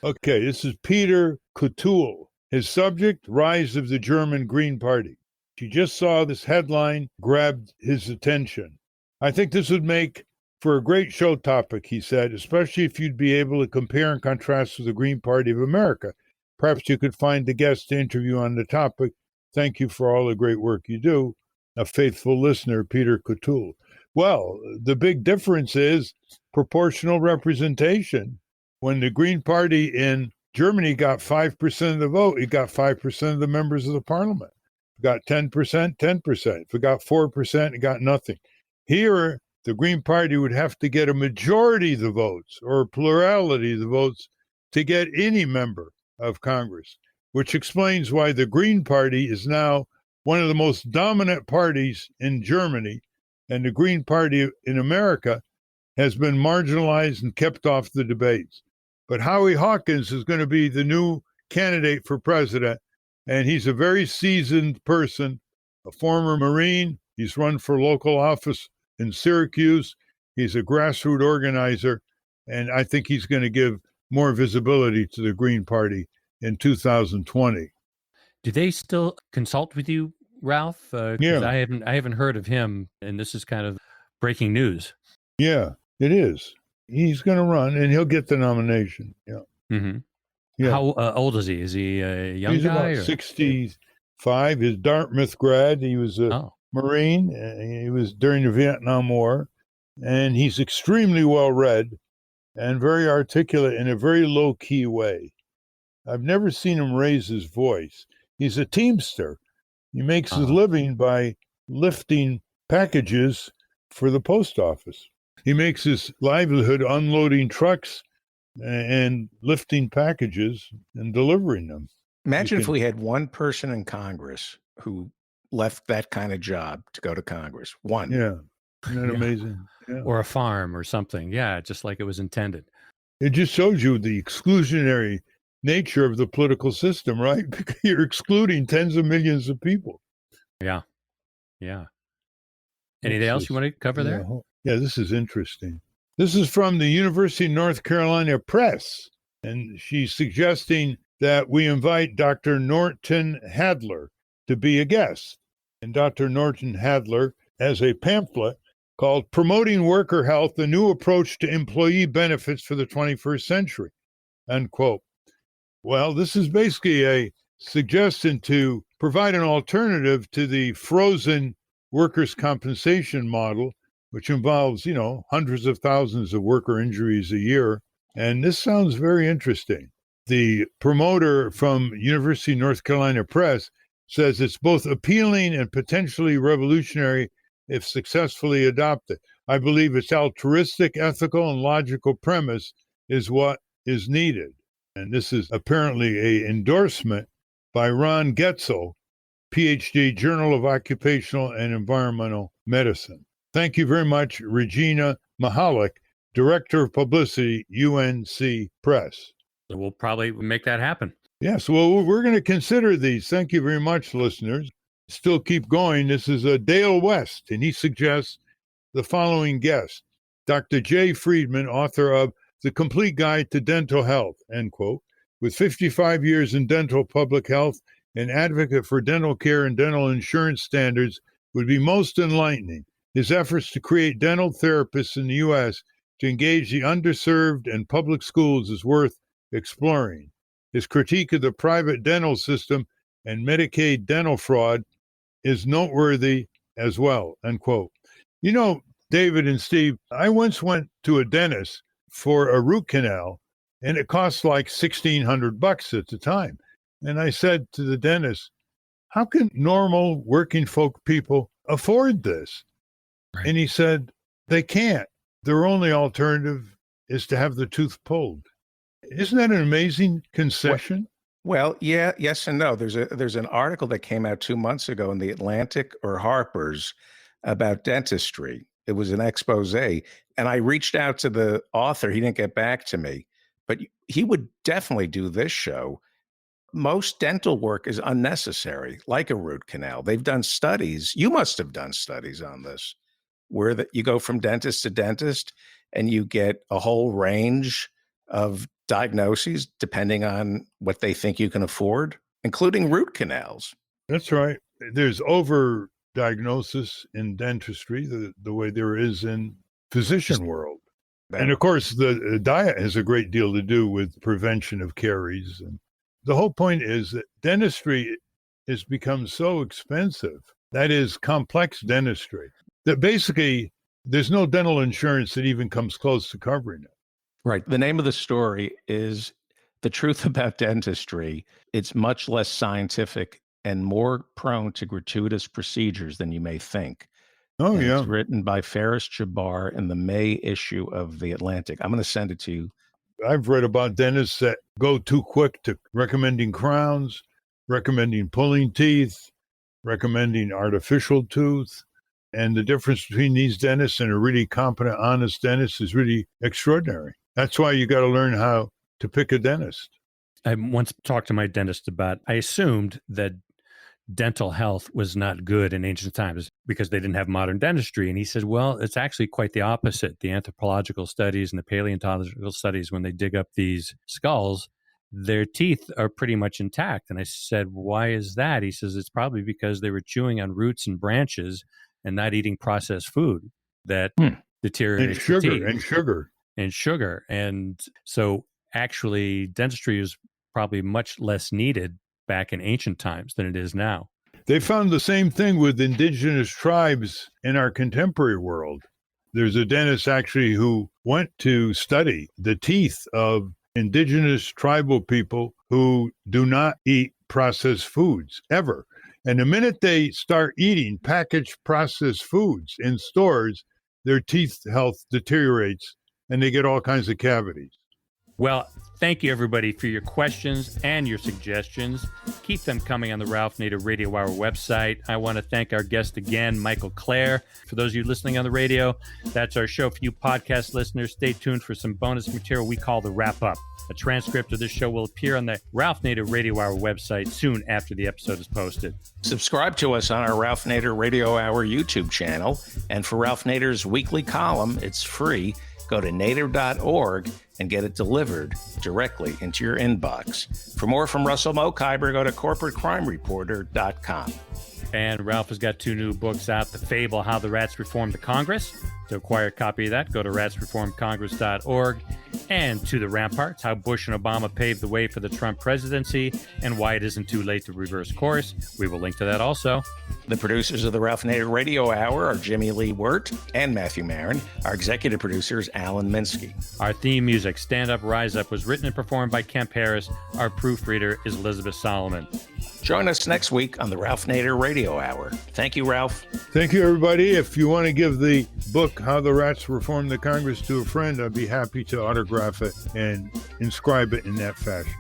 Okay, this is Peter Coutul. His subject, Rise of the German Green Party. He just saw this headline, grabbed his attention. I think this would make for a great show topic, he said, especially if you'd be able to compare and contrast with the Green Party of America. Perhaps you could find a guest to interview on the topic. Thank you for all the great work you do. A faithful listener, Peter Coutul. Well, the big difference is proportional representation. When the Green Party in Germany got 5% of the vote. It got 5% of the members of the parliament. If it got 10%, 10%. If it got 4%, it got nothing. Here, the Green Party would have to get a majority of the votes or a plurality of the votes to get any member of Congress, which explains why the Green Party is now one of the most dominant parties in Germany, and the Green Party in America has been marginalized and kept off the debates. But Howie Hawkins is going to be the new candidate for president, and he's a very seasoned person, a former Marine. He's run for local office in Syracuse. He's a grassroots organizer, and I think he's going to give more visibility to the Green Party in 2020. Do they still consult with you, Ralph? 'Cause Yeah. I haven't heard of him, and this is kind of breaking news. Yeah, it is. He's going to run, and he'll get the nomination. Yeah. Mm-hmm. Yeah. How old is he? Is he a young He's guy? about 65. He's Dartmouth grad. He was a Oh, Marine. He was during the Vietnam War, and he's extremely well read and very articulate in a very low key way. I've never seen him raise his voice. He's a teamster. He makes his living by lifting packages for the post office. He makes his livelihood unloading trucks and lifting packages and delivering them. Imagine if we had one person in Congress who left that kind of job to go to Congress. One. Yeah. Isn't that Yeah. amazing? Yeah. or a farm or something. Yeah, just like it was intended. It just shows you the exclusionary nature of the political system, right? Because you're excluding tens of millions of people. Yeah. Anything else you want to cover there? Yeah, this is interesting. This is from the University of North Carolina Press, and she's suggesting that we invite Dr. Norton Hadler to be a guest. And Dr. Norton Hadler has a pamphlet called Promoting Worker Health, a New Approach to Employee Benefits for the 21st Century, unquote. Well, this is basically a suggestion to provide an alternative to the frozen workers' compensation model, which involves, hundreds of thousands of worker injuries a year. And this sounds very interesting. The promoter from University of North Carolina Press says it's both appealing and potentially revolutionary if successfully adopted. I believe its altruistic, ethical, and logical premise is what is needed. And this is apparently an endorsement by Ron Getzel, PhD, Journal of Occupational and Environmental Medicine. Thank you very much, Regina Mahalik, Director of Publicity, UNC Press. So we'll probably make that happen. Yes, well, we're going to consider these. Thank you very much, listeners. Still keep going. This is Dale West, and he suggests the following guest, Dr. Jay Friedman, author of The Complete Guide to Dental Health, end quote. With 55 years in dental public health, an advocate for dental care and dental insurance standards would be most enlightening. His efforts to create dental therapists in the U.S. to engage the underserved and public schools is worth exploring. His critique of the private dental system and Medicaid dental fraud is noteworthy as well, end quote. David and Steve, I once went to a dentist for a root canal, and it cost like $1,600 at the time. And I said to the dentist, how can normal working folk people afford this? Right. And he said, they can't. Their only alternative is to have the tooth pulled. Isn't that an amazing concession? Well, yeah, yes and no. There's an article that came out 2 months ago in the Atlantic or Harper's about dentistry. It was an expose, and I reached out to the author. He didn't get back to me, but he would definitely do this show. Most dental work is unnecessary, like a root canal. They've done studies. You must have done studies on this, where you go from dentist to dentist and you get a whole range of diagnoses depending on what they think you can afford, including root canals. That's right. There's over diagnosis in dentistry the way there is in physician world. And of course, the diet has a great deal to do with prevention of caries. And the whole point is that dentistry has become so expensive, that is complex dentistry, that basically there's no dental insurance that even comes close to covering it. Right. The name of the story is The truth about dentistry, it's much less scientific and more prone to gratuitous procedures than you may think. Oh, And yeah. it's written by Ferris Jabbar in the May issue of The Atlantic. I'm going to send it to you. I've read about dentists that go too quick to recommending crowns, recommending pulling teeth, recommending artificial tooth. And the difference between these dentists and a really competent, honest dentist is really extraordinary. That's why you got to learn how to pick a dentist. I once talked to my dentist about, I assumed that dental health was not good in ancient times because they didn't have modern dentistry. And he said, well, it's actually quite the opposite. The anthropological studies and the paleontological studies, when they dig up these skulls, their teeth are pretty much intact. And I said, why is that? He says, it's probably because they were chewing on roots and branches and not eating processed food that deteriorates the teeth. And sugar. And so actually dentistry is probably much less needed back in ancient times than it is now. They found the same thing with indigenous tribes in our contemporary world. There's a dentist actually who went to study the teeth of indigenous tribal people who do not eat processed foods ever. And the minute they start eating packaged processed foods in stores, their teeth health deteriorates and they get all kinds of cavities. Well, thank you, everybody, for your questions and your suggestions. Keep them coming on the Ralph Nader Radio Hour website. I want to thank our guest again, Michael Klare. For those of you listening on the radio, that's our show. For you podcast listeners, stay tuned for some bonus material we call the Wrap Up. A transcript of this show will appear on the Ralph Nader Radio Hour website soon after the episode is posted. Subscribe to us on our Ralph Nader Radio Hour YouTube channel. And for Ralph Nader's weekly column, it's free. Go to nader.org and get it delivered directly into your inbox. For more from Russell Mokhiber, go to corporatecrimereporter.com. And Ralph has got 2 new books out, The Fable, How the Rats Reformed the Congress. To acquire a copy of that, go to ratsreformedcongress.org. And To the Ramparts, How Bush and Obama Paved the Way for the Trump Presidency and Why It Isn't Too Late to Reverse Course. We will link to that also. The producers of the Ralph Nader Radio Hour are Jimmy Lee Wirt and Matthew Marin. Our executive producer is Alan Minsky. Our theme music, Stand Up, Rise Up, was written and performed by Kemp Harris. Our proofreader is Elizabeth Solomon. Join us next week on the Ralph Nader Radio Hour. Thank you, Ralph. Thank you, everybody. If you want to give the book, How the Rats Reformed the Congress, to a friend, I'd be happy to autograph it and inscribe it in that fashion.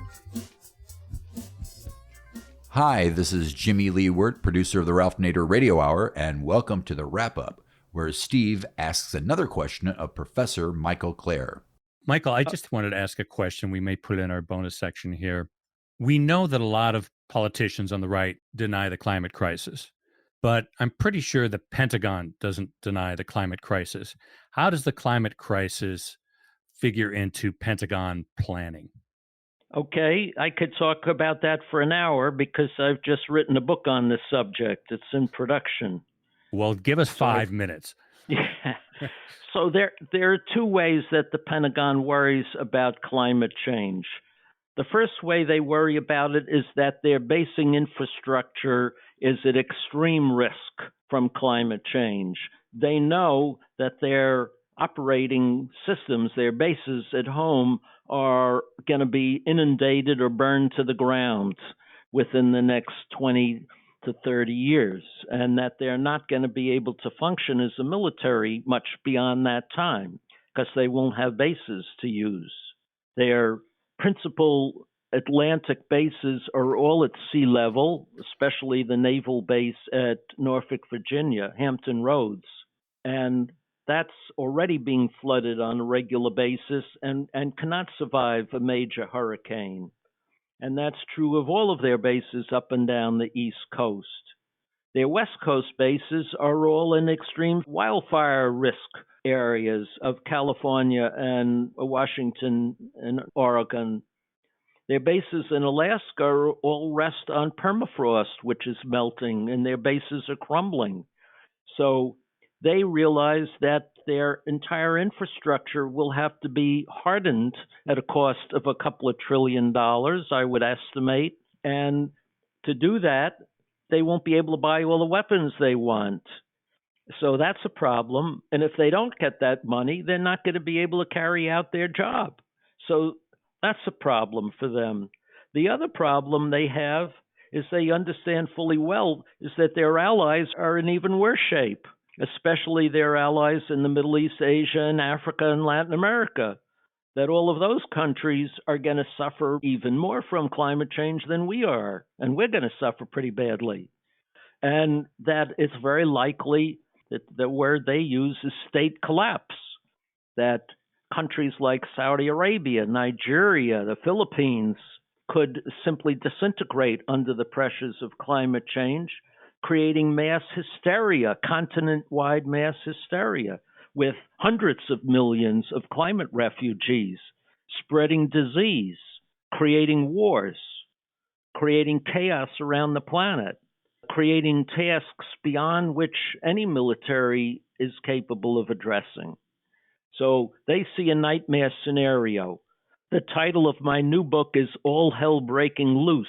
Hi, this is Jimmy Lee Wirt, producer of the Ralph Nader Radio Hour, and welcome to the Wrap-Up, where Steve asks another question of Professor Michael Klare. Michael, I just wanted to ask a question we may put in our bonus section here. We know that a lot of politicians on the right deny the climate crisis, but I'm pretty sure the Pentagon doesn't deny the climate crisis. How does the climate crisis figure into Pentagon planning? Okay, I could talk about that for an hour because I've just written a book on this subject. It's in production. Well, give us 5 minutes. Yeah. So there are 2 ways that the Pentagon worries about climate change. The first way they worry about it is that their basing infrastructure is at extreme risk from climate change. They know that their operating systems, their bases at home, are going to be inundated or burned to the ground within the next 20 to 30 years, and that they're not going to be able to function as a military much beyond that time because they won't have bases to use. Their principal Atlantic bases are all at sea level, especially the naval base at Norfolk, Virginia, Hampton Roads. And that's already being flooded on a regular basis and cannot survive a major hurricane. And that's true of all of their bases up and down the East Coast. Their West Coast bases are all in extreme wildfire risk areas of California and Washington and Oregon. Their bases in Alaska all rest on permafrost, which is melting, and their bases are crumbling. So they realize that their entire infrastructure will have to be hardened at a cost of a couple of $1 trillion, I would estimate. And to do that, they won't be able to buy all the weapons they want. So that's a problem. And if they don't get that money, they're not going to be able to carry out their job. So That's a problem for them. The other problem they have is they understand fully well is that their allies are in even worse shape, especially their allies in the Middle East, Asia, and Africa and Latin America, that all of those countries are going to suffer even more from climate change than we are, and we're going to suffer pretty badly. And that it's very likely that the word they use is state collapse, that countries like Saudi Arabia, Nigeria, the Philippines could simply disintegrate under the pressures of climate change, creating mass hysteria, continent-wide mass hysteria, with hundreds of millions of climate refugees, spreading disease, creating wars, creating chaos around the planet, creating tasks beyond which any military is capable of addressing. So they see a nightmare scenario. The title of my new book is All Hell Breaking Loose,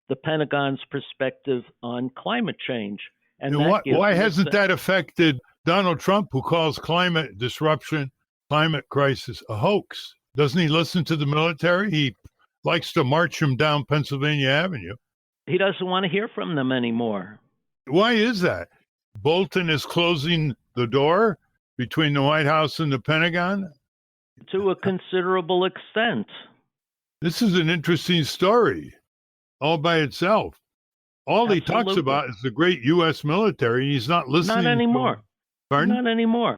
the Pentagon's Perspective on Climate Change. And why hasn't that affected Donald Trump, who calls climate disruption, climate crisis, a hoax? Doesn't he listen to the military? He likes to march him down Pennsylvania Avenue. He doesn't want to hear from them anymore. Why is that? Bolton is closing the door between the White House and the Pentagon? To a considerable extent. This is an interesting story all by itself. All Absolutely. He talks about is the great U.S. military, and he's not listening. Not anymore. Pardon? Not anymore.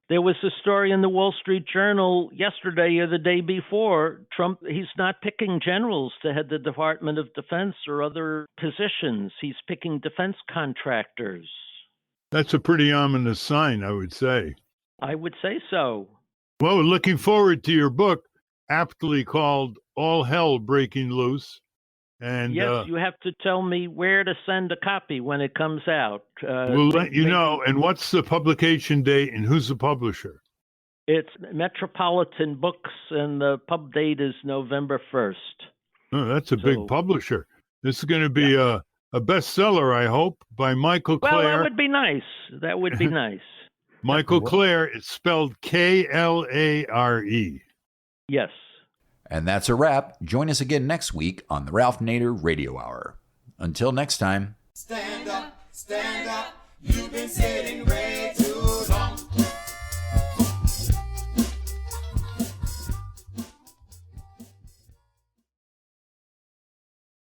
There was a story in the Wall Street Journal yesterday or the day before. Trump, he's not picking generals to head the Department of Defense or other positions. He's picking defense contractors. That's a pretty ominous sign, I would say. I would say so. Well, we're looking forward to your book, aptly called All Hell Breaking Loose. And yes, you have to tell me where to send a copy when it comes out. We'll let you know. And what's the publication date and who's the publisher? It's Metropolitan Books, and the pub date is November 1st. Oh, that's a big publisher. This is going to be a bestseller, I hope, by Michael Klare. Well, that would be nice. That would be nice. Michael Klare, it's spelled Klare. Yes. And that's a wrap. Join us again next week on the Ralph Nader Radio Hour. Until next time. Stand up, you've been sitting ready.